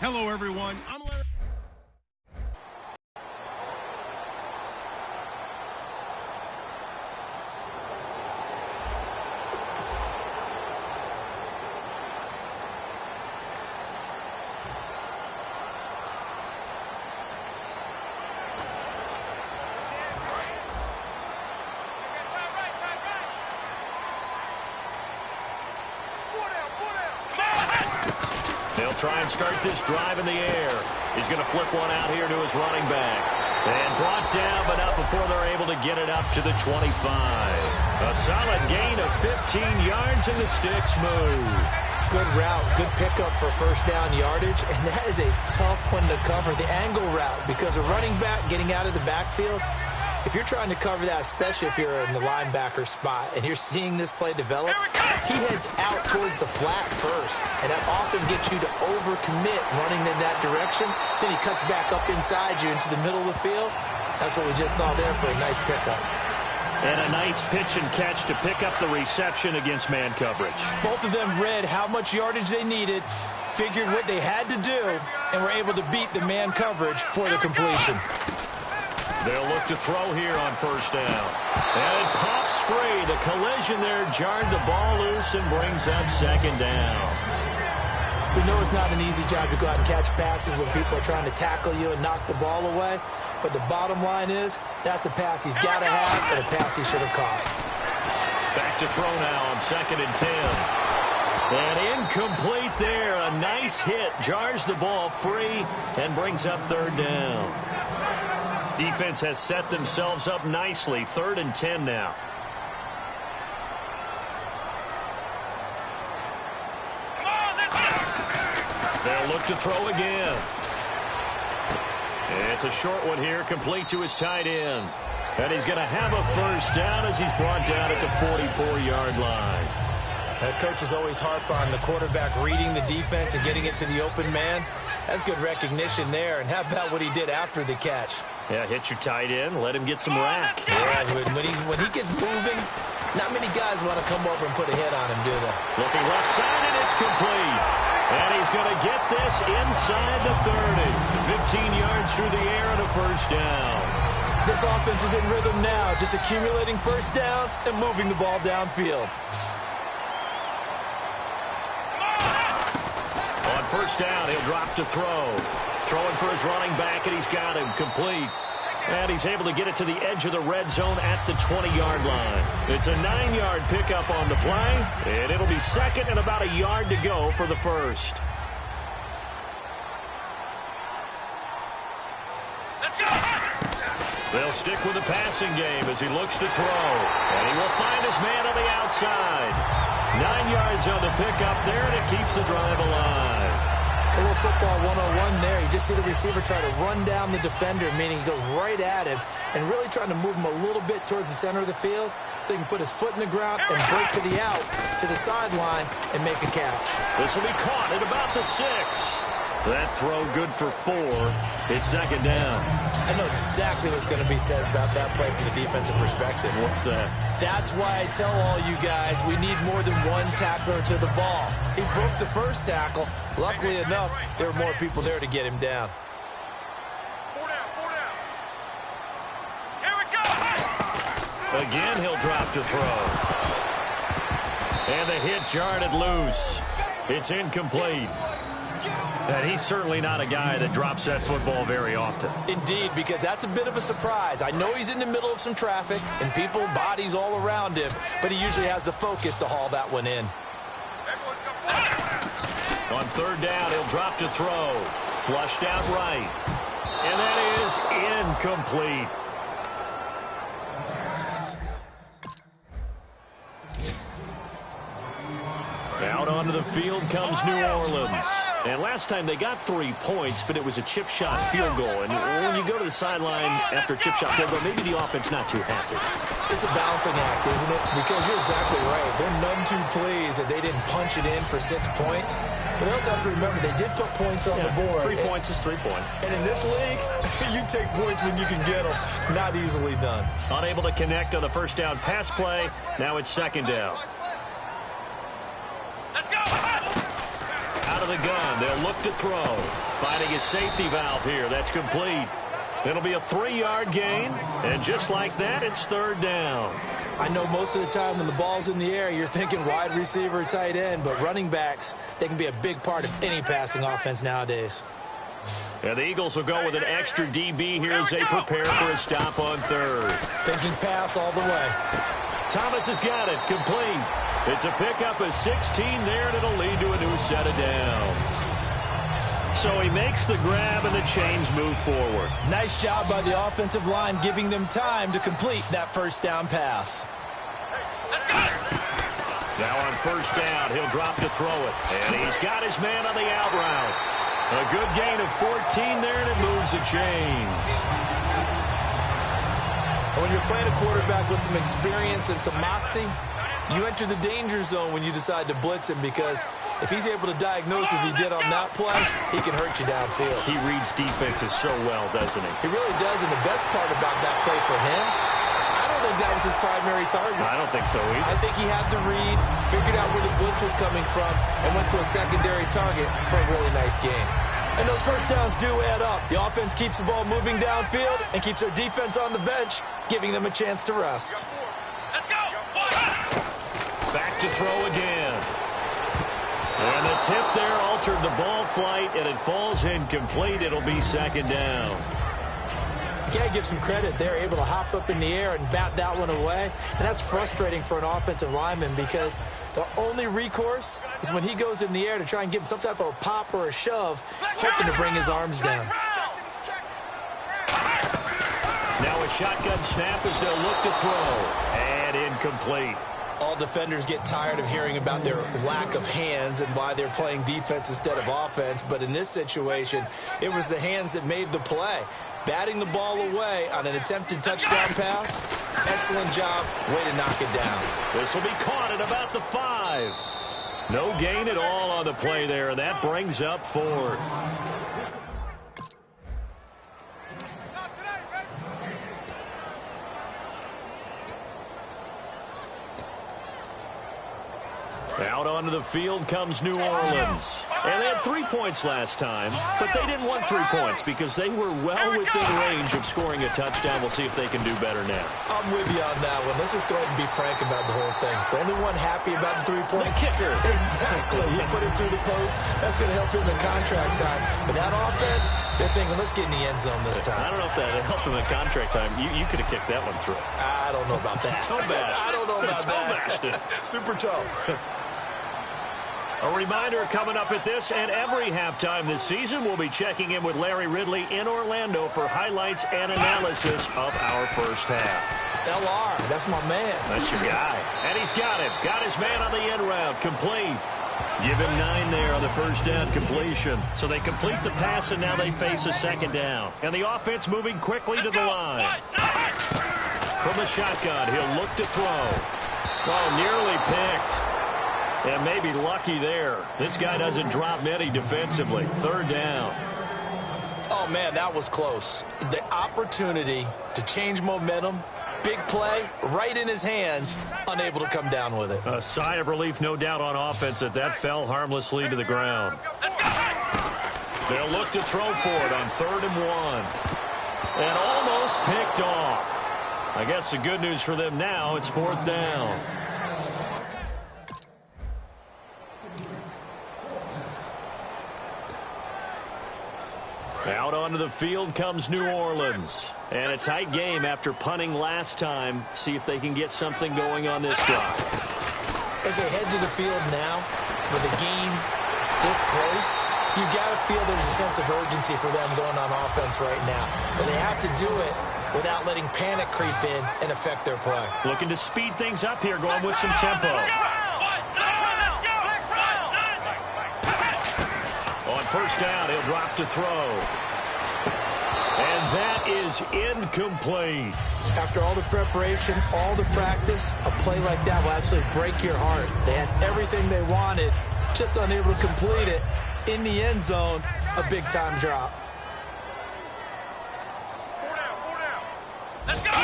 Hello, everyone. I'm Larry. They'll try and start this drive in the air. He's going to flip one out here to his running back. And brought down, but not before they're able to get it up to the 25. A solid gain of 15 yards, and the sticks move. Good route, good pickup for first down yardage, and that is a tough one to cover, the angle route, because a running back getting out of the backfield, if you're trying to cover that, especially if you're in the linebacker spot and you're seeing this play develop, he heads out towards the flat first, and that often gets you to overcommit running in that direction. Then he cuts back up inside you into the middle of the field. That's what we just saw there for a nice pickup. And a nice pitch and catch to pick up the reception against man coverage. Both of them read how much yardage they needed, figured what they had to do, and were able to beat the man coverage for the completion. They'll look to throw here on first down. And it pops free. The collision there jarred the ball loose and brings up second down. We know it's not an easy job to go out and catch passes when people are trying to tackle you and knock the ball away. But the bottom line is, that's a pass he's got to have and a pass he should have caught. Back to throw now on 2nd and 10. And incomplete there. A nice hit. Jars the ball free and brings up 3rd down. Defense has set themselves up nicely. 3rd and 10 now. They'll look to throw again. It's a short one here, complete to his tight end. And he's going to have a first down as he's brought down at the 44-yard line. Coaches always harp on the quarterback reading the defense and getting it to the open man. That's good recognition there. And how about what he did after the catch? Yeah, hit your tight end, let him get some rack. Yeah, when he gets moving, not many guys want to come over and put a hit on him, do they? Looking left side, and it's complete. And he's going to get this inside the 30. 15 yards through the air and a first down. This offense is in rhythm now, just accumulating first downs and moving the ball downfield. On first down, he'll drop to throw. Throwing for his running back, and he's got him complete. And he's able to get it to the edge of the red zone at the 20-yard line. It's a 9-yard pickup on the play, and it'll be second and about a yard to go for the first. They'll stick with the passing game as he looks to throw. And he will find his man on the outside. 9 yards on the pickup there, and it keeps the drive alive. A little football 101 there. You just see the receiver try to run down the defender, meaning he goes right at him and really trying to move him a little bit towards the center of the field so he can put his foot in the ground and break to the out, to the sideline, and make a catch. This will be caught at about the 6. That throw good for 4. It's second down. I know exactly what's going to be said about that play from the defensive perspective. What's that? That's why I tell all you guys we need more than one tackler to the ball. He broke the first tackle. Luckily enough, there were more people there to get him down. 4 down, 4 down. Here we go. Again, he'll drop to throw. And the hit jarred it loose. It's incomplete. And he's certainly not a guy that drops that football very often. Indeed, because that's a bit of a surprise. I know he's in the middle of some traffic and people, bodies all around him, but he usually has the focus to haul that one in. On third down, he'll drop to throw. Flushed out right. And that is incomplete. Out onto the field comes New Orleans. And last time they got 3 points, but it was a chip shot field goal. And when you go to the sideline after a chip shot field goal, maybe the offense not too happy. It's a balancing act, isn't it? Because you're exactly right. They're none too pleased that they didn't punch it in for 6 points. But they also have to remember they did put points on the board. 3 points is 3 points. And in this league, you take points when you can get them. Not easily done. Unable to connect on the first down pass play. Now it's second down. Let's go. Out of of the gun. They'll look to throw. Finding his safety valve here. That's complete. It'll be a 3-yard gain. And just like that, it's third down. I know most of the time when the ball's in the air, you're thinking wide receiver, tight end, but running backs, they can be a big part of any passing offense nowadays. And the Eagles will go with an extra DB here as they prepare for a stop on third. Thinking pass all the way. Thomas has got it. Complete. It's a pickup of 16 there, and it'll lead to a new set of downs. So he makes the grab and the chains move forward. Nice job by the offensive line giving them time to complete that first down pass. Now on first down, he'll drop to throw it. And he's got his man on the out route. A good gain of 14 there, and it moves the chains. When you're playing a quarterback with some experience and some moxie, you enter the danger zone when you decide to blitz him, because if he's able to diagnose as he did on that play, he can hurt you downfield. He reads defenses so well, doesn't he? He really does, and the best part about that play for him, I don't think that was his primary target. I don't think so either. I think he had the read, figured out where the blitz was coming from, and went to a secondary target for a really nice game. And those first downs do add up. The offense keeps the ball moving downfield and keeps their defense on the bench, giving them a chance to rest. Back to throw again. And the tip there altered the ball flight, and it falls incomplete. It'll be second down. You got to give some credit. They're able to hop up in the air and bat that one away. And that's frustrating for an offensive lineman, because the only recourse is when he goes in the air to try and give him some type of a pop or a shove, hoping to bring his arms down. Now a shotgun snap as they'll look to throw. And incomplete. All defenders get tired of hearing about their lack of hands and why they're playing defense instead of offense. But in this situation, it was the hands that made the play. Batting the ball away on an attempted touchdown pass. Excellent job. Way to knock it down. This will be caught at about the 5. No gain at all on the play there, and that brings up fourth. Out onto the field comes New Orleans. And they had 3 points last time, but they didn't want 3 points because they were well within range of scoring a touchdown. We'll see if they can do better now. I'm with you on that one. Let's just go ahead and be frank about the whole thing. The only one happy about the 3-point kicker. Exactly. He put it through the post. That's going to help him in contract time. But that offense, they're thinking, let's get in the end zone this time. I don't know if that helped him in contract time. You could have kicked that one through. I don't know about that. Toe bashed. I don't know about that. Super tough. A reminder coming up at this and every halftime this season, we'll be checking in with Larry Ridley in Orlando for highlights and analysis of our first half. LR, that's my man. That's your guy. And he's got it. Got his man on the end route. Complete. Give him 9 there on the first down completion. So they complete the pass, and now they face a second down. And the offense moving quickly to the line. From the shotgun, he'll look to throw. Oh, nearly picked. And maybe lucky there. This guy doesn't drop many defensively. Third down. Oh, man, that was close. The opportunity to change momentum, big play, right in his hands, unable to come down with it. A sigh of relief, no doubt, on offense that fell harmlessly to the ground. They'll look to throw for it on 3rd and 1. And almost picked off. I guess the good news for them now, it's 4th down. Out onto the field comes New Orleans. And a tight game after punting last time. See if they can get something going on this drive. As they head to the field now, with a game this close, you've got to feel there's a sense of urgency for them going on offense right now. But they have to do it without letting panic creep in and affect their play. Looking to speed things up here, going with some tempo. On first down, he'll drop to throw. And that is incomplete. After all the preparation, all the practice, a play like that will absolutely break your heart. They had everything they wanted, just unable to complete it. In the end zone, a big-time drop. 4 down. Let's go!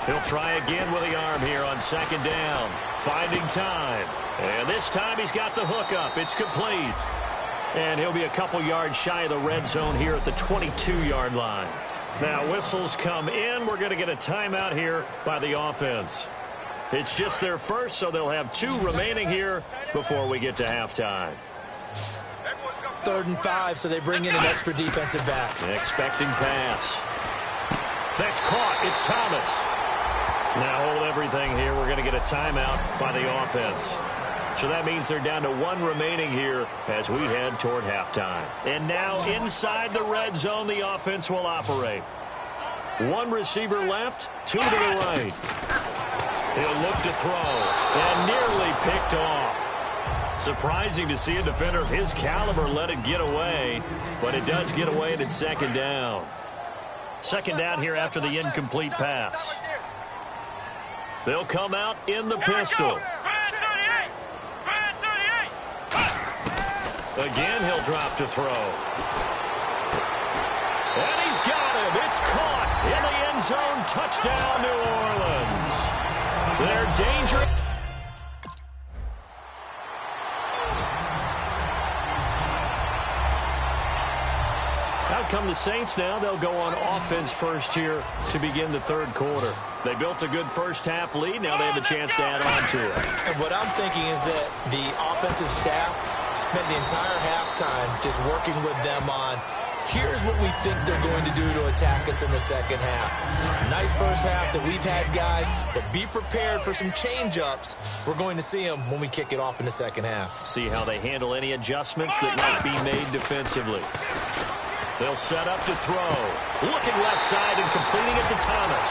He'll try again with the arm here on 2nd down. Finding time. And this time he's got the hook up. It's complete. And he'll be a couple yards shy of the red zone here at the 22-yard line. Now, whistles come in. We're going to get a timeout here by the offense. It's just their first, so they'll have 2 remaining here before we get to halftime. 3rd and 5, so they bring in an extra defensive back. Expecting pass. That's caught. It's Thomas. Now hold everything here. We're going to get a timeout by the offense. So that means they're down to 1 remaining here as we head toward halftime. And now inside the red zone, the offense will operate. 1 receiver left, 2 to the right. He'll look to throw and nearly picked off. Surprising to see a defender of his caliber let it get away, but it does get away and it's 2nd down. 2nd down here after the incomplete pass. They'll come out in the pistol. Again, he'll drop to throw. And he's got him. It's caught in the end zone. Touchdown, New Orleans. They're dangerous. Out come the Saints now. They'll go on offense first here to begin the 3rd quarter. They built a good first-half lead. Now they have a chance to add on to it. And what I'm thinking is that the offensive staff spent the entire halftime just working with them on, here's what we think they're going to do to attack us in the 2nd half. Nice first half that we've had, guys, but be prepared for some change-ups. We're going to see them when we kick it off in the 2nd half. See how they handle any adjustments that might be made defensively. They'll set up to throw. Looking left side and completing it to Thomas.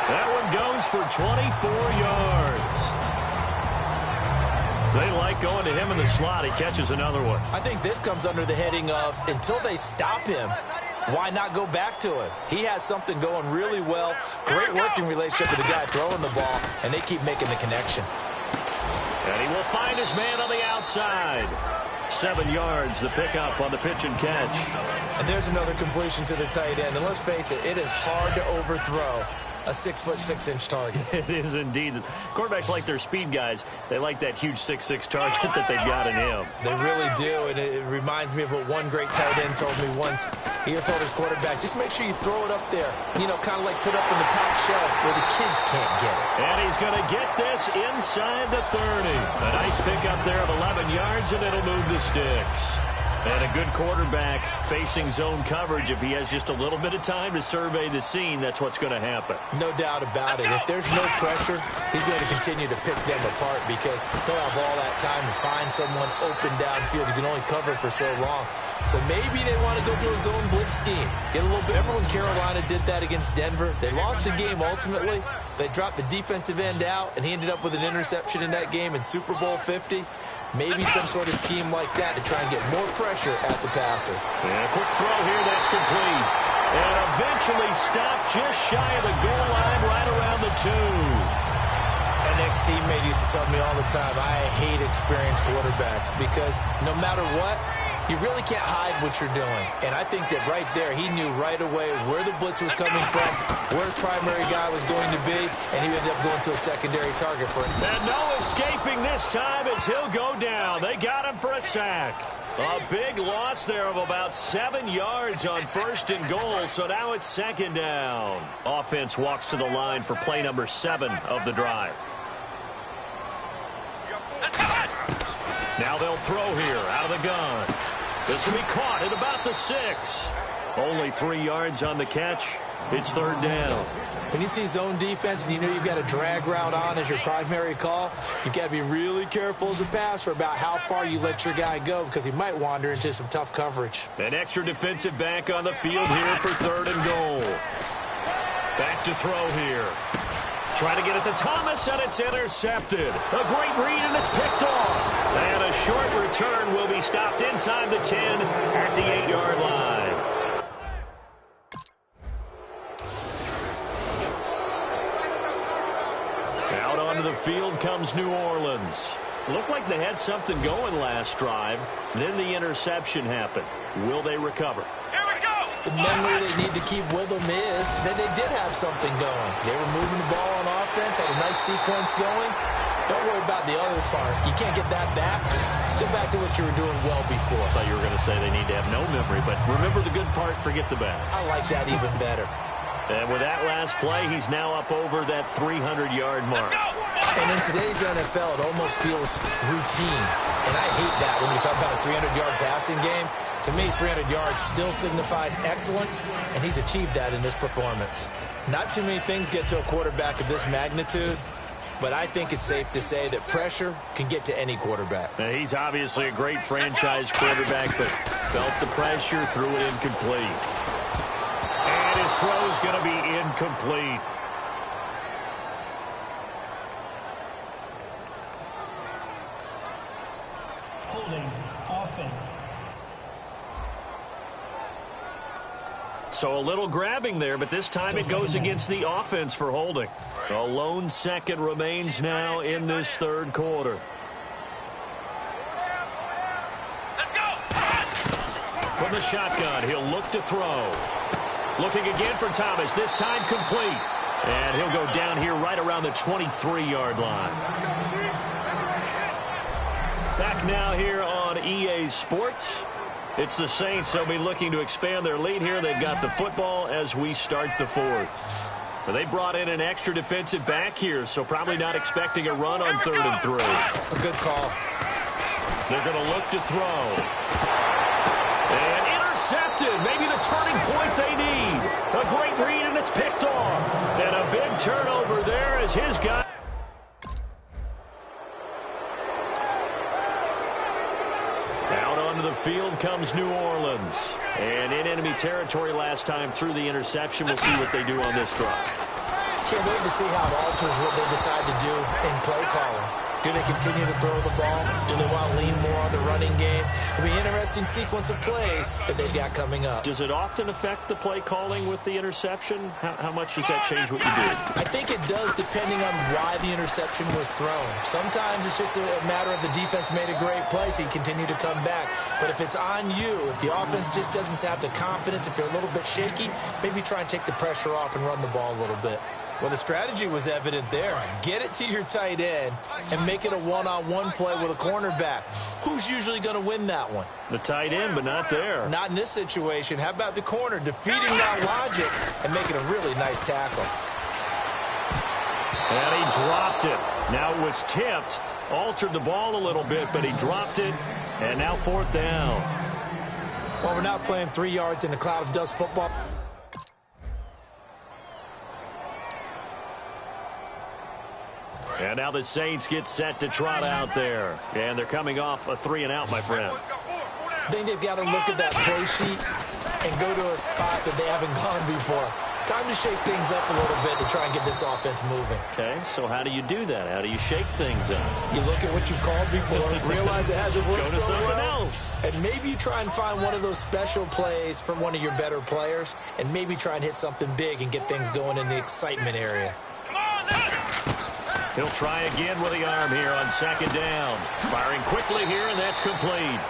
That one goes for 24 yards. They like going to him in the slot. He catches another one. I think this comes under the heading of, until they stop him, why not go back to him? He has something going really well. Great working relationship with the guy throwing the ball, and they keep making the connection. And he will find his man on the outside. 7 yards, the pickup on the pitch and catch. And there's another completion to the tight end. And let's face it, it is hard to overthrow a 6'6" target. It is indeed. Quarterbacks like their speed guys. They like that huge 6'6" target that they've got in him. They really do, and it reminds me of what one great tight end told me once. He told his quarterback, just make sure you throw it up there, you know, kind of like put up in the top shelf where the kids can't get it. And he's going to get this inside the 30. A nice pickup there of 11 yards, and it'll move the sticks. And a good quarterback facing zone coverage. If he has just a little bit of time to survey the scene, that's what's going to happen. No doubt about it. If there's no pressure, he's going to continue to pick them apart because he'll have all that time to find someone open downfield. He can only cover for so long. So maybe they want to go to a zone blitz scheme. Get a little bit. Remember when Carolina did that against Denver? They lost the game ultimately. They dropped the defensive end out, and he ended up with an interception in that game in Super Bowl 50. Maybe some sort of scheme like that to try and get more pressure at the passer. And a quick throw here, that's complete. And eventually stopped just shy of the goal line right around the 2. An ex-teammate used to tell me all the time, I hate experienced quarterbacks because no matter what, you really can't hide what you're doing. And I think that right there, he knew right away where the blitz was coming from, where his primary guy was going to be, and he ended up going to a secondary target for him. And no escaping this time as he'll go down. They got him for a sack. A big loss there of about 7 yards on 1st and goal, so now it's 2nd down. Offense walks to the line for play number 7 of the drive. Now they'll throw here out of the gun. This will be caught at about the 6. Only 3 yards on the catch. It's 3rd down. When you see zone defense and you know you've got a drag route on as your primary call, you've got to be really careful as a passer about how far you let your guy go because he might wander into some tough coverage. An extra defensive back on the field here for 3rd and goal. Back to throw here. Trying to get it to Thomas, and it's intercepted. A great read, and it's picked off. And a short return will be stopped inside the 10 at the 8-yard line. Out onto the field comes New Orleans. Looked like they had something going last drive. Then the interception happened. Will they recover? The memory they need to keep with them is that they did have something going. They were moving the ball on offense, had a nice sequence going, Don't worry about the other part. You can't get that back. Let's go back to what you were doing well before. I thought you were going to say they need to have no memory, but remember the good part, forget the bad. I like that even better. And with that last play, he's now up over that 300-yard mark. And in today's NFL, it almost feels routine. And I hate that when you talk about a 300-yard passing game. To me, 300 yards still signifies excellence, and he's achieved that in this performance. Not too many things get to a quarterback of this magnitude, but I think it's safe to say that pressure can get to any quarterback. Now, he's obviously a great franchise quarterback, but felt the pressure, threw it incomplete. And his throw's going to be incomplete. Holding offense. So a little grabbing there, but this time it goes against the offense for holding. A lone second remains now in this third quarter. From the shotgun, he'll look to throw. Looking again for Thomas, this time complete. And he'll go down here right around the 23-yard line. Back now here on EA Sports. It's the Saints. They'll be looking to expand their lead here. They've got the football as we start the fourth. But they brought in an extra defensive back here, so probably not expecting a run on 3rd and 3. A good call. They're going to look to throw. And intercepted. Maybe the turning point they need. A great read, and it's picked off. And a big turnover there as his guy. Out onto the field comes New Orleans. And in enemy territory last time through the interception. We'll see what they do on this drive. Can't wait to see how it alters what they decide to do in play calling. Do they continue to throw the ball? Do they want to lean more on the running game? It'll be an interesting sequence of plays that they've got coming up. Does it often affect the play calling with the interception? How much does that change what you do? I think it does depending on why the interception was thrown. Sometimes it's just a matter of the defense made a great play, so you continue to come back. But if it's on you, if the offense just doesn't have the confidence, if you're a little bit shaky, maybe try and take the pressure off and run the ball a little bit. Well, the strategy was evident there. Get it to your tight end and make it a one-on-one play with a cornerback. Who's usually going to win that one? The tight end, but not there. Not in this situation. How about the corner defeating that logic and making a really nice tackle? And he dropped it. Now it was tipped. Altered the ball a little bit, but he dropped it. And now 4th down. Well, we're not playing 3 yards in a cloud of dust football. And now the Saints get set to trot out there. And they're coming off a 3-and-out, my friend. I think they've got to look at that play sheet and go to a spot that they haven't gone before. Time to shake things up a little bit to try and get this offense moving. Okay, so how do you do that? How do you shake things up? You look at what you've called before, realize it hasn't worked Go to so something well, else. and maybe you try and find one of those special plays from one of your better players, and maybe try and hit something big and get things going in the excitement area. He'll try again with the arm here on 2nd down. Firing quickly here, and that's complete.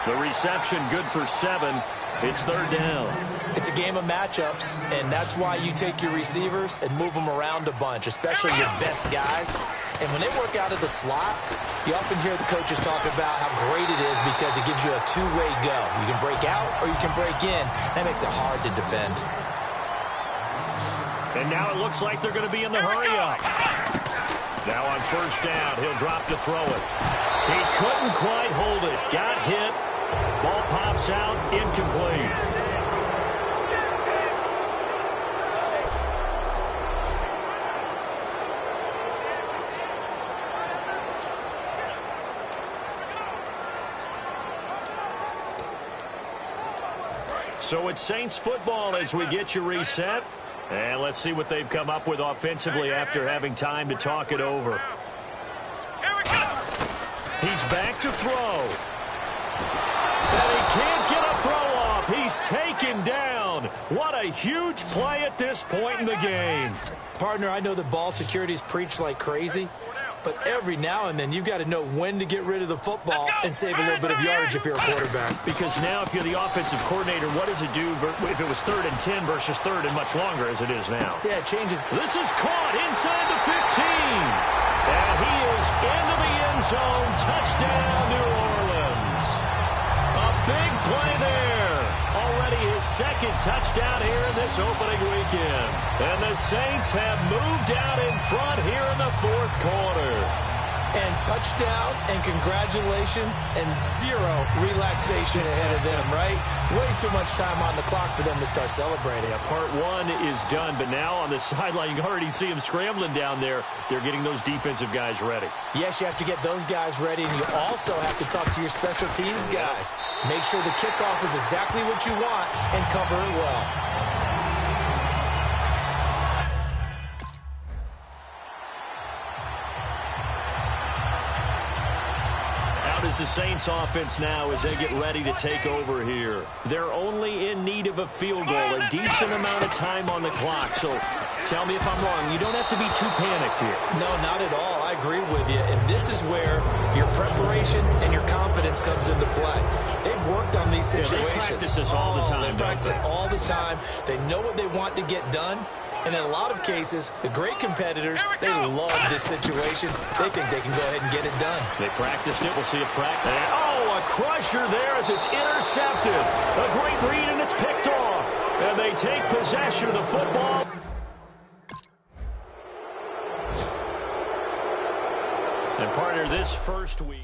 The reception good for 7. It's 3rd down. It's a game of matchups, and that's why you take your receivers and move them around a bunch, especially your best guys. And when they work out of the slot, you often hear the coaches talk about how great it is because it gives you a two-way go. You can break out or you can break in. That makes it hard to defend. And now it looks like they're going to be in the hurry-up. Now on 1st down, he'll drop to throw it. He couldn't quite hold it. Got hit. Ball pops out. Incomplete. So it's Saints football as we get you reset. And let's see what they've come up with offensively after having time to talk it over. He's back to throw. And he can't get a throw off. He's taken down. What a huge play at this point in the game. Partner, I know that ball security is preached like crazy, but every now and then you've got to know when to get rid of the football and save a little bit of yardage if you're a quarterback. Because now if you're the offensive coordinator, what does it do if it was 3rd and 10 versus 3rd and much longer as it is now? Yeah, it changes. This is caught inside the 15. And he is second touchdown here in this opening weekend. And the Saints have moved out in front here in the fourth quarter. And touchdown and congratulations and zero relaxation ahead of them, right? Way too much time on the clock for them to start celebrating. Yeah, part one is done, but now on the sideline, you can already see them scrambling down there. They're getting those defensive guys ready. Yes, you have to get those guys ready, and you also have to talk to your special teams guys. Make sure the kickoff is exactly what you want and cover it well. Is the Saints offense now as they get ready to take over here. They're only in need of a field goal, a decent amount of time on the clock. So tell me if I'm wrong. You don't have to be too panicked here. No, not at all. I agree with you. And this is where your preparation and your confidence comes into play. They've worked on these situations. Yeah, they practice this all the time. They practice it all the time. They know what they want to get done. And in a lot of cases, the great competitors, they love this situation. They think they can go ahead and get it done. They practiced it. We'll see a practice. Oh, a crusher there as it's intercepted. A great read, and it's picked off. And they take possession of the football. And partner, this first week.